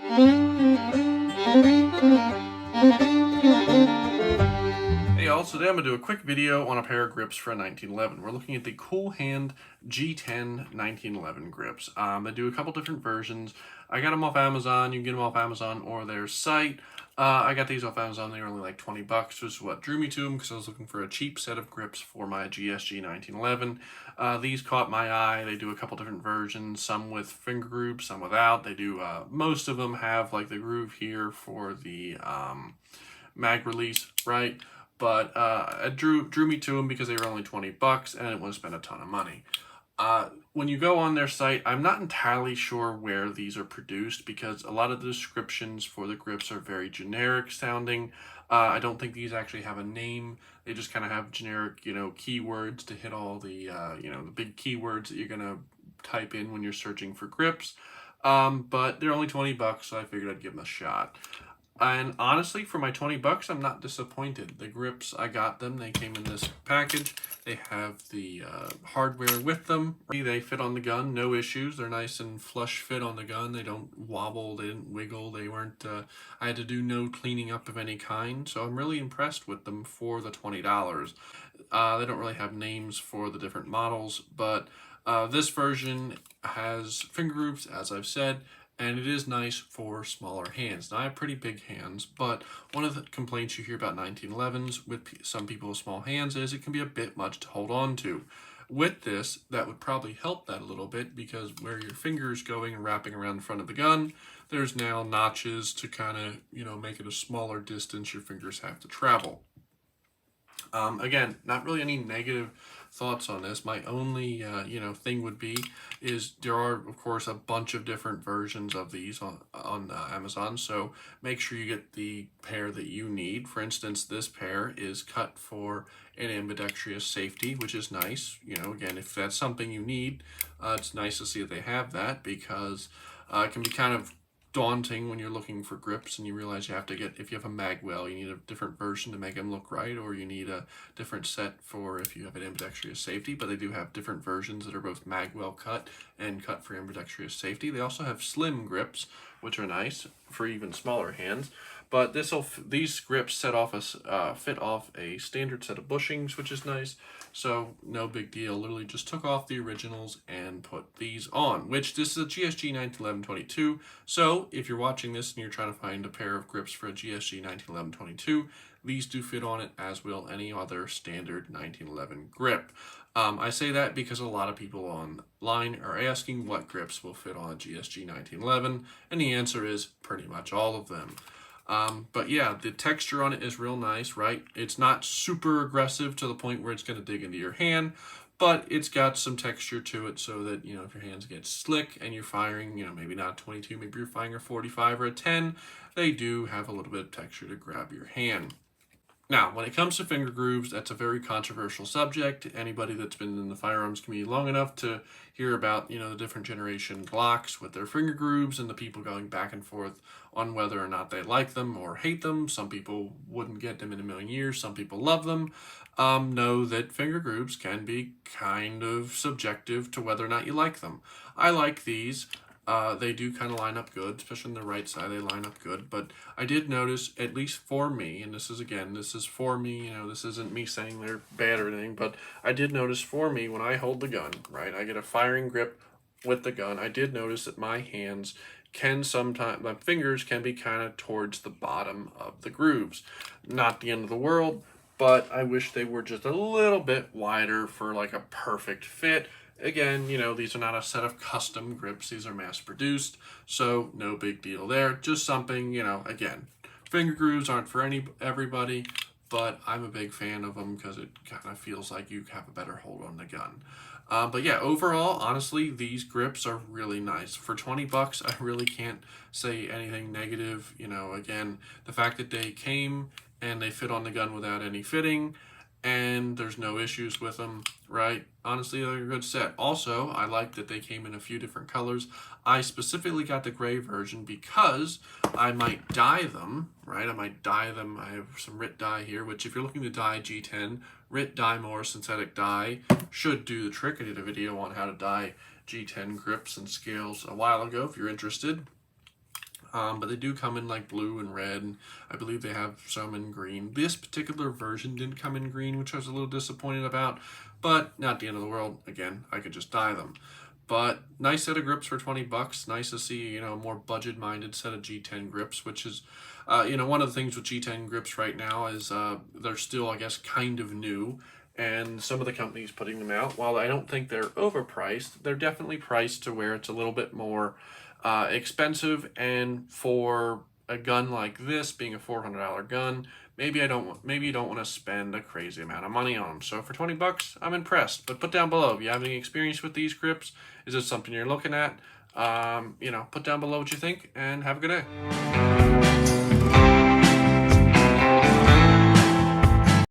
Hey y'all, so today I'm going to do a quick video on a pair of grips for a 1911. We're looking at the Cool Hand G10 1911 grips. They do a couple different versions. I got them off Amazon. You can get them off Amazon or their site. I got these off Amazon. They were only like 20 bucks, which is what drew me to them because I was looking for a cheap set of grips for my GSG 1911. These caught my eye. They do a couple different versions, some with finger grooves, some without. They do, most of them have like the groove here for the mag release, right? But it drew me to them because they were only 20 bucks and I didn't want to spend a ton of money. When you go on their site, I'm not entirely sure where these are produced because a lot of the descriptions for the grips are very generic sounding. I don't think these actually have a name. They just kind of have generic, keywords to hit all the, the big keywords that you're going to type in when you're searching for grips. But they're only 20 bucks, so I figured I'd give them a shot. And honestly, for my 20 bucks, I'm not disappointed. The grips, I got them. They came in this package. They have the hardware with them. They fit on the gun, no issues. They're nice and flush fit on the gun. They don't wobble, they didn't wiggle. They weren't, I had to do no cleaning up of any kind. So I'm really impressed with them for the $20. They don't really have names for the different models, but this version has finger grooves, as I've said, and it is nice for smaller hands. Now, I have pretty big hands, but one of the complaints you hear about 1911s with some people with small hands is it can be a bit much to hold on to. With this, that would probably help that a little bit because where your finger's going and wrapping around the front of the gun, there's now notches to kind of, make it a smaller distance your fingers have to travel. Again, not really any negative thoughts on this. My only, thing would be is there are, of course, a bunch of different versions of these on Amazon. So make sure you get the pair that you need. For instance, this pair is cut for an ambidextrous safety, which is nice. Again, if that's something you need, it's nice to see that they have that because it can be kind of daunting when you're looking for grips and you realize you have to get, if you have a magwell, you need a different version to make them look right, or you need a different set for if you have an ambidextrous safety. But they do have different versions that are both magwell cut and cut for ambidextrous safety. They also have slim grips, which are nice for even smaller hands. But these grips fit off a standard set of bushings, which is nice. So no big deal. Literally just took off the originals and put these on, which this is a GSG 1911-22. So if you're watching this and you're trying to find a pair of grips for a GSG 1911-22, these do fit on it, as will any other standard 1911 grip. I say that because a lot of people online are asking what grips will fit on a GSG 1911, and the answer is pretty much all of them. But yeah, the texture on it is real nice, right? It's not super aggressive to the point where it's going to dig into your hand, but it's got some texture to it so that, if your hands get slick and you're firing, maybe not 22, maybe you're firing a 45 or a 10, they do have a little bit of texture to grab your hand. Now, when it comes to finger grooves, that's a very controversial subject. Anybody that's been in the firearms community long enough to hear about, the different generation Glocks with their finger grooves and the people going back and forth on whether or not they like them or hate them. Some people wouldn't get them in a million years. Some people love them. Know that finger grooves can be kind of subjective to whether or not you like them. I like these. They do kind of line up good, especially on the right side, they line up good. But I did notice, at least for me, and this is for me, this isn't me saying they're bad or anything, but I did notice for me when I hold the gun, right, I get a firing grip with the gun, I did notice that my hands my fingers can be kind of towards the bottom of the grooves. Not the end of the world, but I wish they were just a little bit wider for like a perfect fit. Again, these are not a set of custom grips. These are mass-produced, so no big deal there. Just something, again, finger grooves aren't for everybody, but I'm a big fan of them because it kind of feels like you have a better hold on the gun. But yeah, overall, honestly, these grips are really nice. For 20 bucks, I really can't say anything negative. Again, the fact that they came and they fit on the gun without any fitting, and there's no issues with them, right? Honestly, they're a good set. Also, I like that they came in a few different colors. I specifically got the gray version because I might dye them, right? I might dye them. I have some RIT dye here, which if you're looking to dye G10, RIT dye more synthetic dye should do the trick. I did a video on how to dye G10 grips and scales a while ago if you're interested. but they do come in like blue and red, and I believe they have some in green. This particular version didn't come in green, which I was a little disappointed about, but not the end of the world. Again, I could just dye them. But nice set of grips for 20 bucks. Nice to see, a more budget-minded set of G10 grips, which is, one of the things with G10 grips right now is they're still, I guess, kind of new. And some of the companies putting them out, while I don't think they're overpriced, they're definitely priced to where it's a little bit more expensive. And for a gun like this, being a $400 gun, maybe you don't want to spend a crazy amount of money on them. So for 20 bucks, I'm impressed. But put down below if you have any experience with these grips. Is this something you're looking at? Put down below what you think, and have a good day.